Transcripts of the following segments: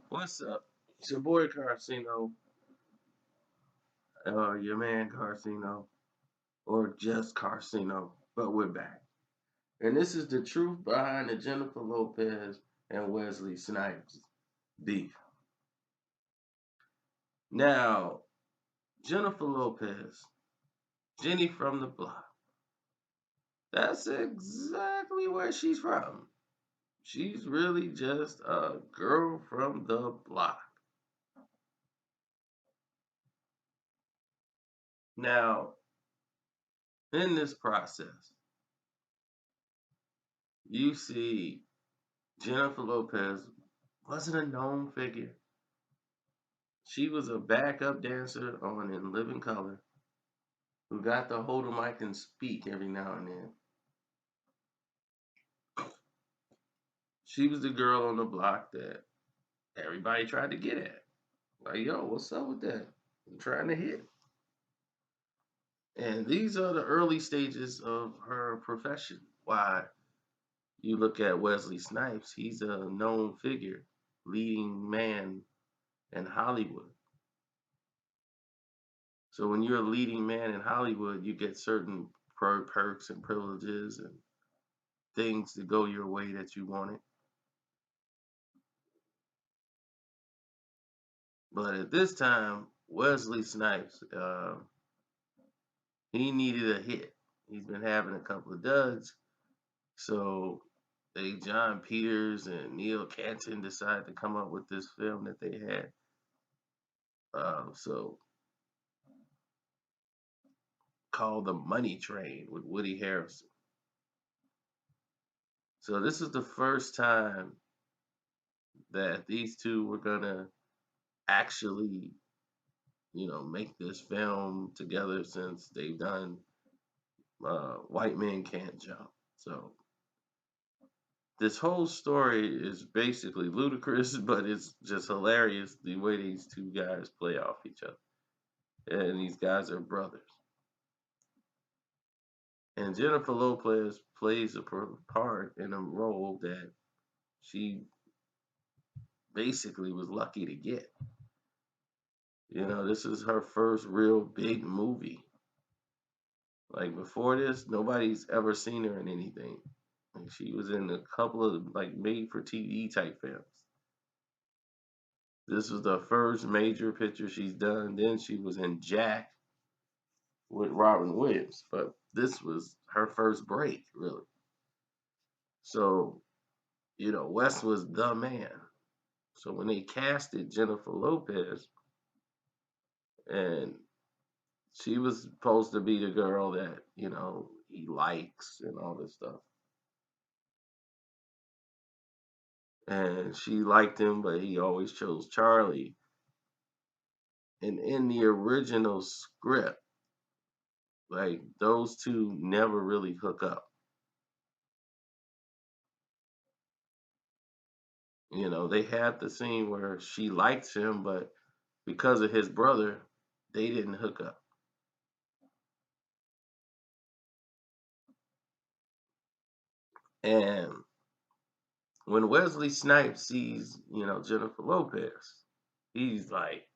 What's up? It's your boy Carcino, or your man Carcino, or just Carcino, but we're back. And this is the truth behind the Jennifer Lopez and Wesley Snipes beef. Now, Jennifer Lopez, Jenny from the block, that's exactly where she's from. She's really just a girl from the block. Now, in this process, you see Jennifer Lopez wasn't a known figure. She was a backup dancer on In Living Color who got to hold a mic and speak every now and then. She was the girl on the block that everybody tried to get at. Like, yo, what's up with that? I'm trying to hit. And these are the early stages of her profession. Why you look at Wesley Snipes, he's a known figure, leading man in Hollywood. So when you're a leading man in Hollywood, you get certain perks and privileges and things to go your way that you wanted. But at this time, Wesley Snipes, he needed a hit. He's been having a couple of duds. So they, John Peters and Neil Canton, decided to come up with this film that they had. So called The Money Train with Woody Harrelson. So this is the first time that these two were gonna actually, make this film together since they've done White Men Can't Jump. So this whole story is basically ludicrous, but it's just hilarious the way these two guys play off each other. And these guys are brothers. And Jennifer Lopez plays a part in a role that she basically was lucky to get. This is her first real big movie. Like before this, nobody's ever seen her in anything. Like she was in a couple of like made for TV type films. This was the first major picture she's done. Then she was in Jack with Robin Williams, but this was her first break, really. So, Wes was the man. So when they casted Jennifer Lopez, and she was supposed to be the girl that, he likes and all this stuff. And she liked him, but he always chose Charlie. And in the original script, like those two never really hook up. They had the scene where she likes him, but because of his brother, they didn't hook up. And when Wesley Snipes sees, Jennifer Lopez, he's like,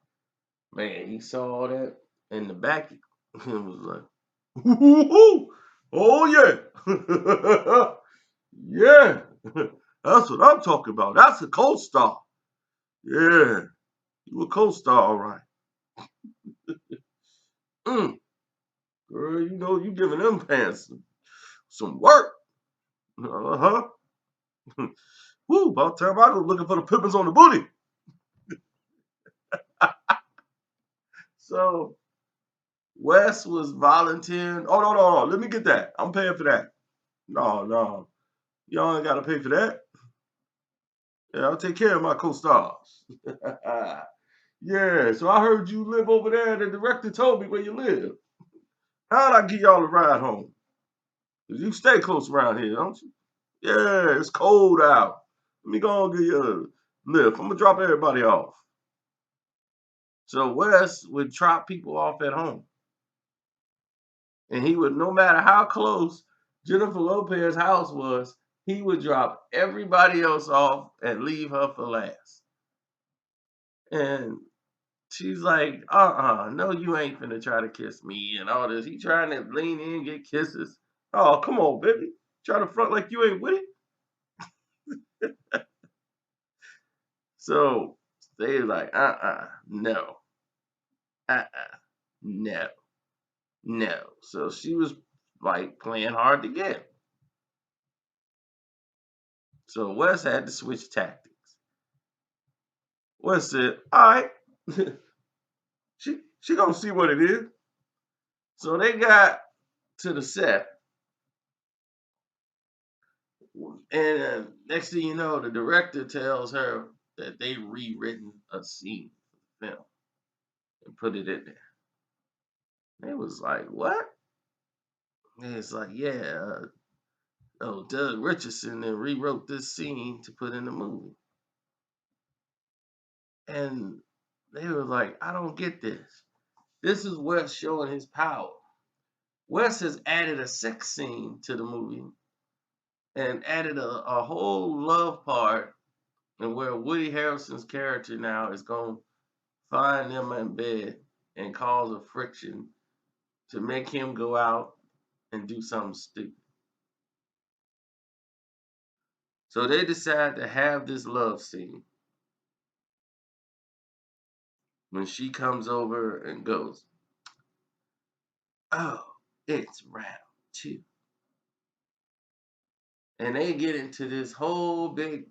man, he saw that in the back and was like, ooh, oh yeah, yeah, that's what I'm talking about. That's a co-star. Yeah, you a co-star, all right. Mm, girl, you giving them pants some work. Uh-huh. Woo, about time I go looking for the pippins on the booty. So Wes was volunteering. Oh, no, no, no. Let me get that. I'm paying for that. No, no. Y'all ain't got to pay for that. Yeah, I'll take care of my co-stars. Yeah, so I heard you live over there. The director told me where you live. How'd I get y'all a ride home? 'Cause you stay close around here, don't you? Yeah, it's cold out. Let me go and give you a lift. I'm going to drop everybody off. So Wes would drop people off at home. And he would, no matter how close Jennifer Lopez's house was, he would drop everybody else off and leave her for last. And she's like, no, you ain't finna try to kiss me and all this. He trying to lean in, get kisses. Oh, come on, baby. Try to front like you ain't with it. So they like, no, no, no. So she was like playing hard to get. So Wes had to switch tactics. Wes said, all right, she gonna see what it is. So they got to the set, and next thing you know, the director tells her that they rewritten a scene for the film and put it in there. They was like, what? And it's like, yeah, Doug Richardson then rewrote this scene to put in the movie. And they were like, I don't get this. This is Wes showing his power. Wes has added a sex scene to the movie and added a whole love part, and where Woody Harrelson's character now is going to find them in bed and cause a friction to make him go out and do something stupid. So they decide to have this love scene when she comes over and goes, oh, it's round two. And they get into this whole big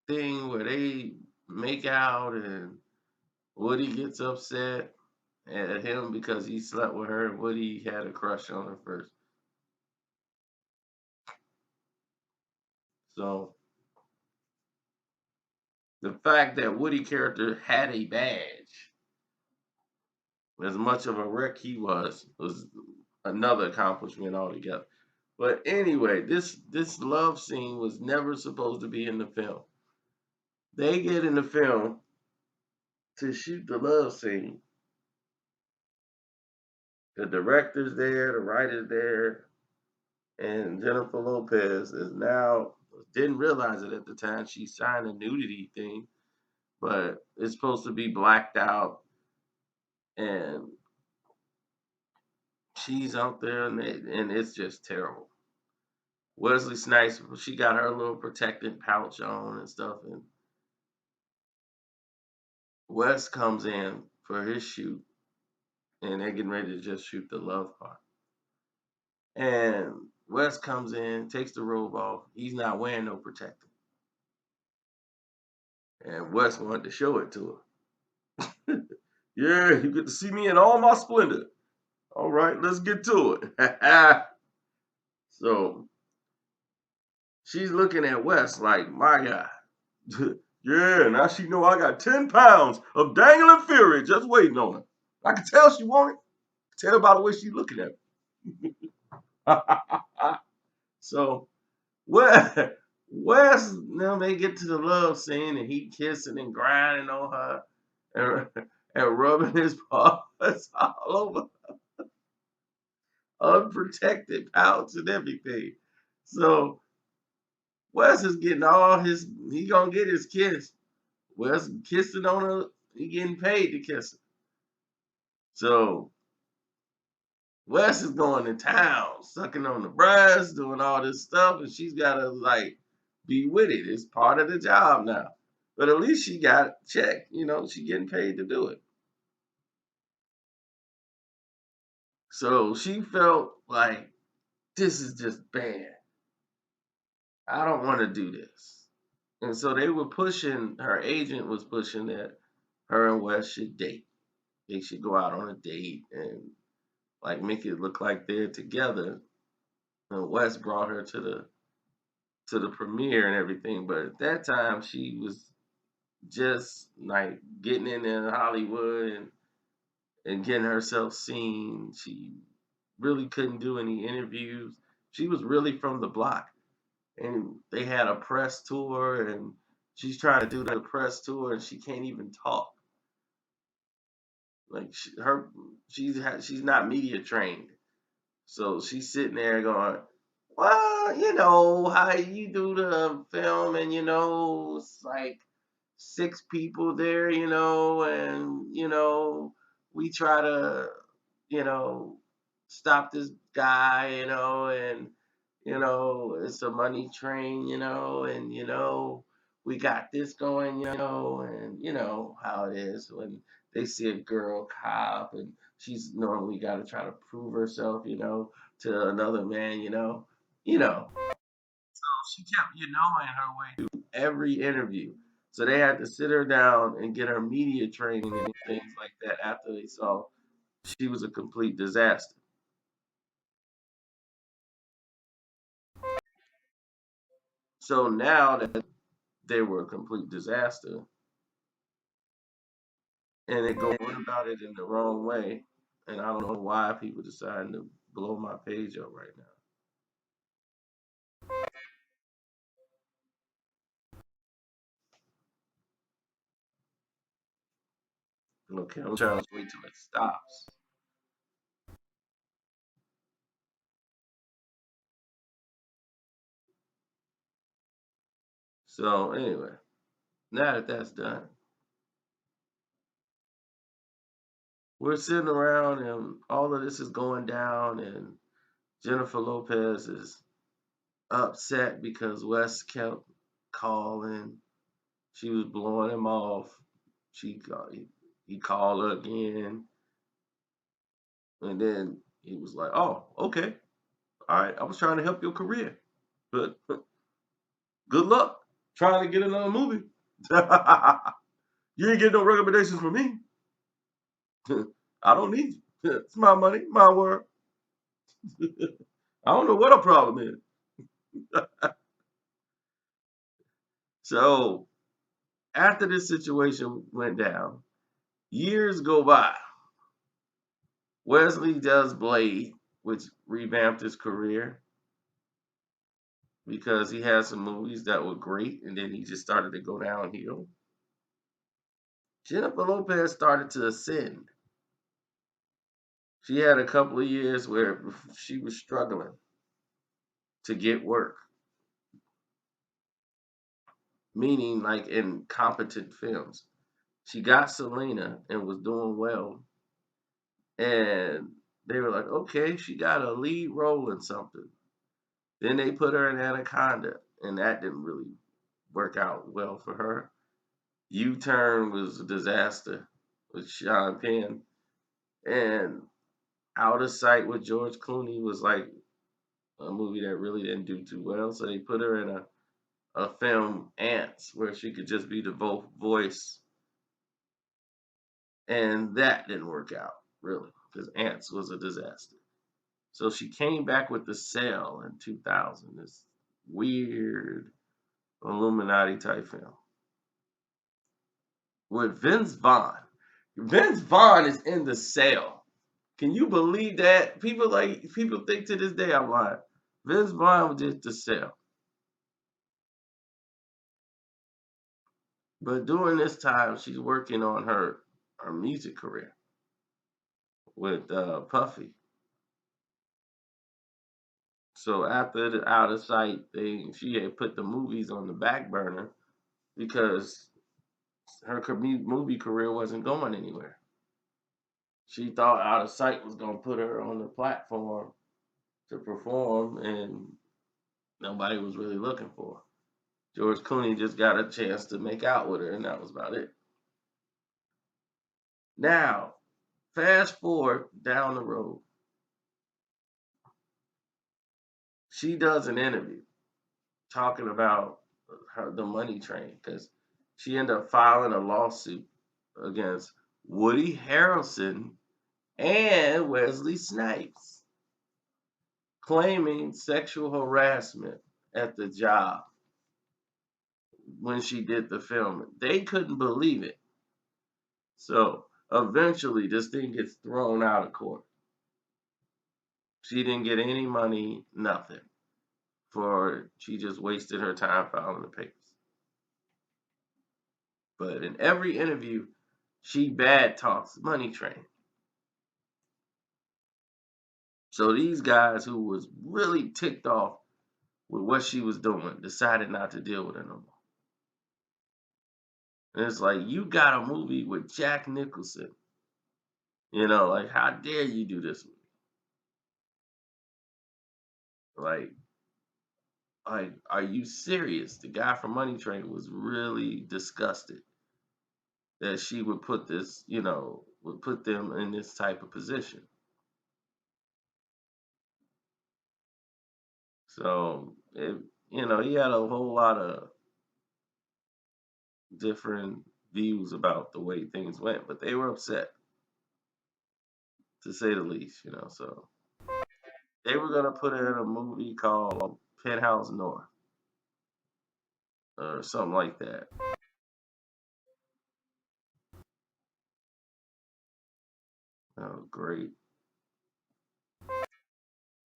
thing where they make out, and Woody gets upset at him because he slept with her, and Woody had a crush on her first. So the fact that Woody character had a badge, as much of a wreck he was another accomplishment altogether. But anyway, this love scene was never supposed to be in the film. They get in the film to shoot the love scene. The director's there, the writer's there, and Jennifer Lopez is now didn't realize it at the time. She signed a nudity thing, but it's supposed to be blacked out, and she's out there, and it's just terrible. Wesley Snipes, she got her little protectant pouch on and stuff, and Wes comes in for his shoot, and they're getting ready to just shoot the love part. And Wes comes in, takes the robe off. He's not wearing no protectant. And Wes wanted to show it to her. Yeah, you get to see me in all my splendor. All right, let's get to it. So she's looking at Wes like, my God. Yeah, now she know I got 10 pounds of dangling fury just waiting on her. I can tell she want it. Tell by the way she's looking at me. So Wes, now they get to the love scene and he kissing and grinding on her and rubbing his paws all over unprotected pouch and everything. So Wes is getting all his, he gonna get his kiss. Wes kissing on her, he getting paid to kiss her. So Wes is going to town, sucking on the breast, doing all this stuff, and she's gotta like be with it. It's part of the job now. But at least she got checked, she getting paid to do it. So she felt like this is just bad. I don't want to do this. And so they were pushing, her agent was pushing that her and Wes should date. They should go out on a date and like make it look like they're together. And Wes brought her to the premiere and everything, but at that time she was just like getting in Hollywood and getting herself seen. She really couldn't do any interviews. She was really from the block, and they had a press tour, and she's trying to do the press tour, and she can't even talk. Like she's not media trained, so she's sitting there going, "Well, how you do the film, and it's like." six people there, and we try to, you know, stop this guy, and it's a money train, and we got this going, and you know how it is when they see a girl cop and she's normally got to try to prove herself, to another man, you know. She kept, in her way through every interview. So they had to sit her down and get her media training and things like that after they saw she was a complete disaster. So now that they were a complete disaster and they go about it in the wrong way, and I don't know why people deciding to blow my page up right now. Okay, I'm trying to wait till it stops. So anyway, now that that's done, we're sitting around and all of this is going down, and Jennifer Lopez is upset because Wes kept calling. She was blowing him off. He called her again, and then he was like, "Oh, okay, all right. I was trying to help your career, but good luck trying to get another movie. You ain't getting no recommendations from me. I don't need you. It's my money, my word. I don't know what a problem is." So after this situation went down, years go by. Wesley does Blade, which revamped his career because he had some movies that were great, and then he just started to go downhill. Jennifer Lopez started to ascend. She had a couple of years where she was struggling to get work, meaning like in competent films. She got Selena and was doing well, and they were like, okay, she got a lead role in something. Then they put her in Anaconda, and that didn't really work out well for her. U Turn was a disaster with Sean Penn, and Out of Sight with George Clooney was like a movie that really didn't do too well. So they put her in a film, Ants, where she could just be the voice, and that didn't work out really because Ants was a disaster. So she came back with The Cell in 2000, this weird Illuminati type film with Vince Vaughn. Vince Vaughn is in The Cell. Can you believe that? People think to this day I'm lying. Vince Vaughn was just The Cell. But during this time, she's working on her music career with Puffy. So after the Out of Sight thing, she had put the movies on the back burner because her movie career wasn't going anywhere. She thought Out of Sight was going to put her on the platform to perform, and nobody was really looking for her. George Clooney just got a chance to make out with her, and that was about it. Now, fast forward down the road, she does an interview talking about the money train because she ended up filing a lawsuit against Woody Harrelson and Wesley Snipes, claiming sexual harassment at the job when she did the film. They couldn't believe it. So eventually, this thing gets thrown out of court. She didn't get any money, nothing. She just wasted her time filing the papers. But in every interview, she bad talks Money Train. So these guys who was really ticked off with what she was doing decided not to deal with her no more. And it's like, you got a movie with Jack Nicholson. Like, how dare you do this? Like, are you serious? The guy from Money Train was really disgusted that she would put this, would put them in this type of position. So, he had a whole lot of different views about the way things went, but they were upset, to say the least. So they were gonna put her in a movie called Penthouse North or something like that. Oh, great.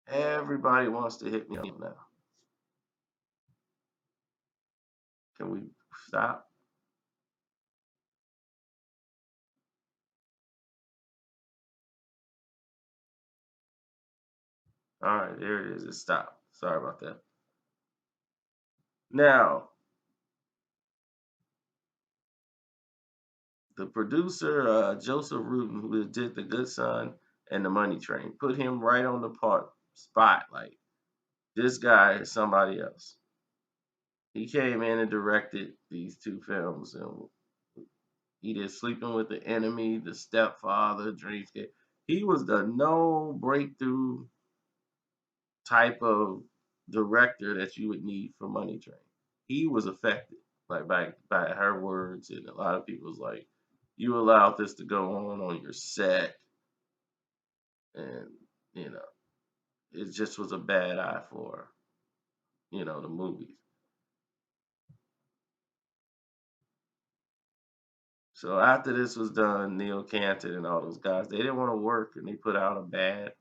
Everybody wants to hit me up now. Can we stop? All right, there it is. It stopped. Sorry about that. Now, the producer, Joseph Rudin, who did The Good Son and The Money Train, put him right on the spot. Like, this guy is somebody else. He came in and directed these two films, and he did Sleeping with the Enemy, The Stepfather, Dreamscape. He was the no breakthrough type of director that you would need for Money Train. He was affected, like, by her words, and a lot of people's like, you allowed this to go on your set, and you know, it just was a bad eye for the movies. So after this was done, Neil Canton and all those guys, they didn't want to work, and they put out a bad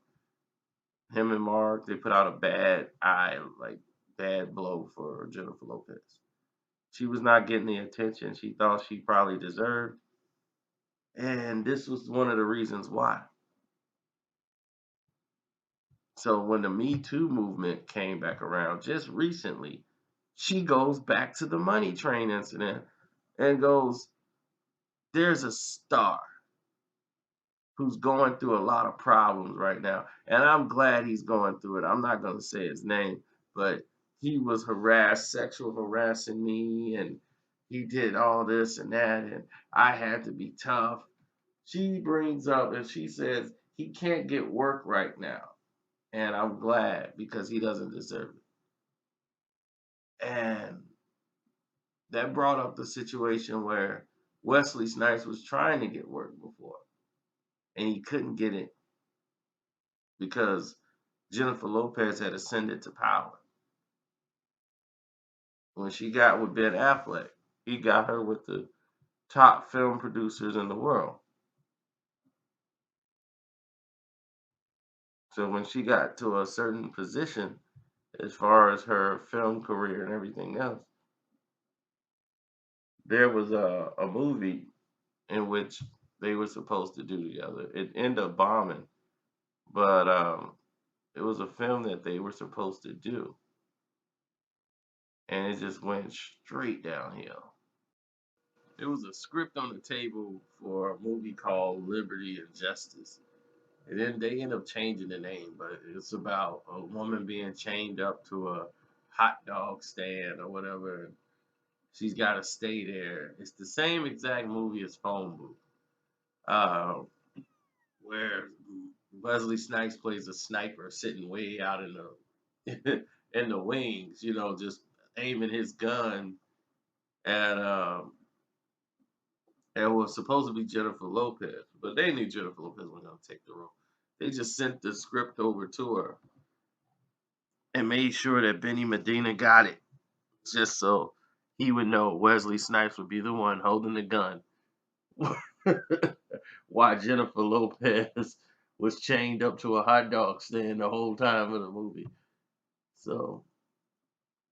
him and Mark, they put out a bad eye, like bad blow for Jennifer Lopez. She was not getting the attention she thought she probably deserved. And this was one of the reasons why. So when the Me Too movement came back around just recently, she goes back to the Money Train incident and goes, there's a star who's going through a lot of problems right now. And I'm glad he's going through it. I'm not going to say his name, but he was sexual harassing me, and he did all this and that, and I had to be tough. She brings up and she says he can't get work right now. And I'm glad because he doesn't deserve it. And that brought up the situation where Wesley Snipes was trying to get work before and he couldn't get it because Jennifer Lopez had ascended to power. When she got with Ben Affleck, he got her with the top film producers in the world. So when she got to a certain position, as far as her film career and everything else, there was a movie in which they were supposed to do together. It ended up bombing, but it was a film that they were supposed to do, and it just went straight downhill. It was a script on the table for a movie called Liberty and Justice. And then they end up changing the name, but it's about a woman being chained up to a hot dog stand or whatever. And she's got to stay there. It's the same exact movie as Phone Booth, uh, where Wesley Snipes plays a sniper sitting way out in the in the wings, just aiming his gun at it was supposed to be Jennifer Lopez, but they knew Jennifer Lopez was gonna take the role. They just sent the script over to her and made sure that Benny Medina got it, just so he would know Wesley Snipes would be the one holding the gun, while Jennifer Lopez was chained up to a hot dog stand the whole time of the movie. So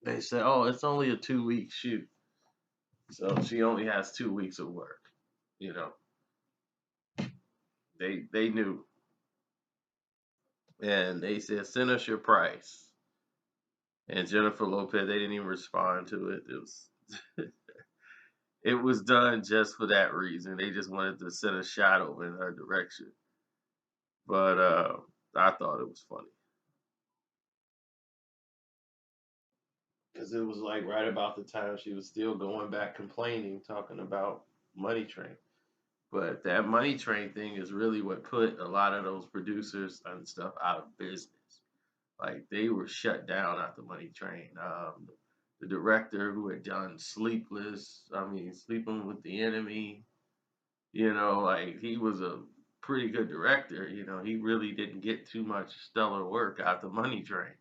they said, "Oh, it's only a 2 week shoot, so she only has 2 weeks of work." You know, they knew, and they said, "Send us your price." And Jennifer Lopez, they didn't even respond to it. It was it was done just for that reason. They just wanted to send a shot over in her direction. But I thought it was funny because it was like right about the time she was still going back complaining, talking about Money Train. But that Money Train thing is really what put a lot of those producers and stuff out of business. Like they were shut down after Money Train. The director who had done Sleeping with the Enemy, like he was a pretty good director. He really didn't get too much stellar work out the Money Train.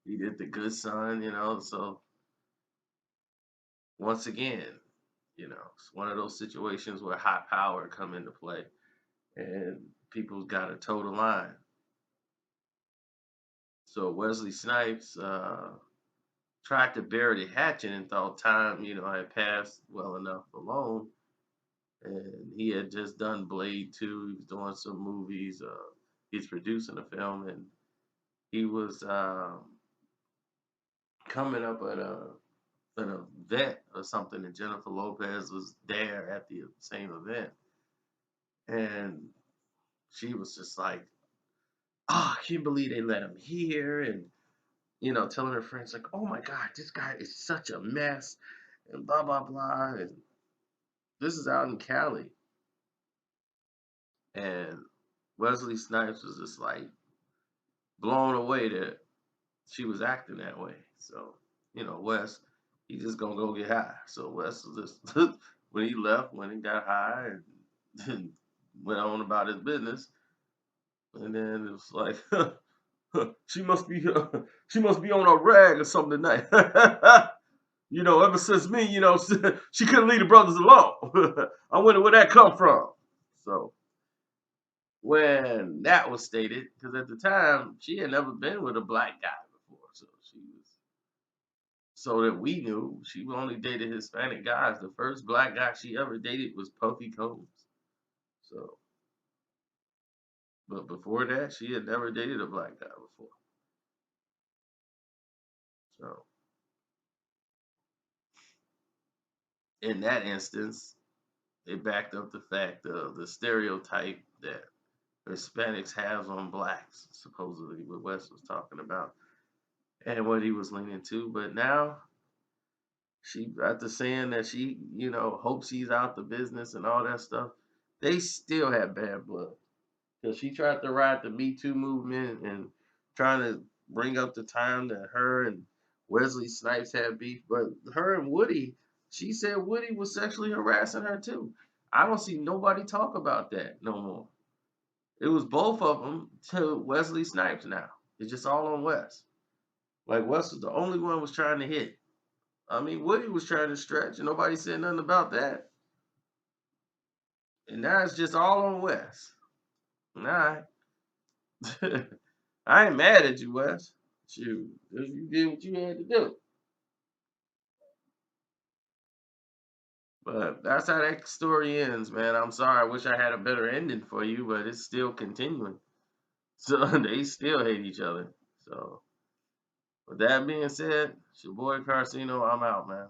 He did The Good Son, so once again, it's one of those situations where high power come into play and people's got to toe the line. So Wesley Snipes tried to bury the hatchet and thought time, had passed well enough alone. And he had just done Blade 2. He was doing some movies. He's producing a film, and he was coming up at an event or something, and Jennifer Lopez was there at the same event, and she was just like, "Oh, I can't believe they let him here," and telling her friends like, "Oh my God, this guy is such a mess," and blah blah blah. And this is out in Cali, and Wesley Snipes was just like blown away that she was acting that way. So, Wes, he just gonna go get high. So Wes was just when he left, when he got high and went on about his business, and then it was like, she must be she must be on a rag or something tonight. Ever since me, she couldn't leave the brothers alone. I wonder where that come from. So when that was stated, because at the time she had never been with a black guy before, so that we knew she only dated Hispanic guys. The first black guy she ever dated was Puffy Combs. So, but before that, she had never dated a black guy before. So, in that instance, it backed up the fact of the stereotype that Hispanics have on blacks, supposedly what Wes was talking about and what he was leaning to. But now she, after saying that she, hopes he's out the business and all that stuff, they still have bad blood. Because she tried to ride the Me Too movement and trying to bring up the time that her and Wesley Snipes had beef. But her and Woody, she said Woody was sexually harassing her too. I don't see nobody talk about that no more. It was both of them to Wesley Snipes now. It's just all on Wes. Like Wes was the only one was trying to hit. I mean, Woody was trying to stretch, and nobody said nothing about that. And now it's just all on Wes. Nah, I ain't mad at you, Wes. Shoot, you did what you had to do. But that's how that story ends, man. I'm sorry. I wish I had a better ending for you, but it's still continuing. So they still hate each other. So with that being said, it's your boy Carcino. I'm out, man.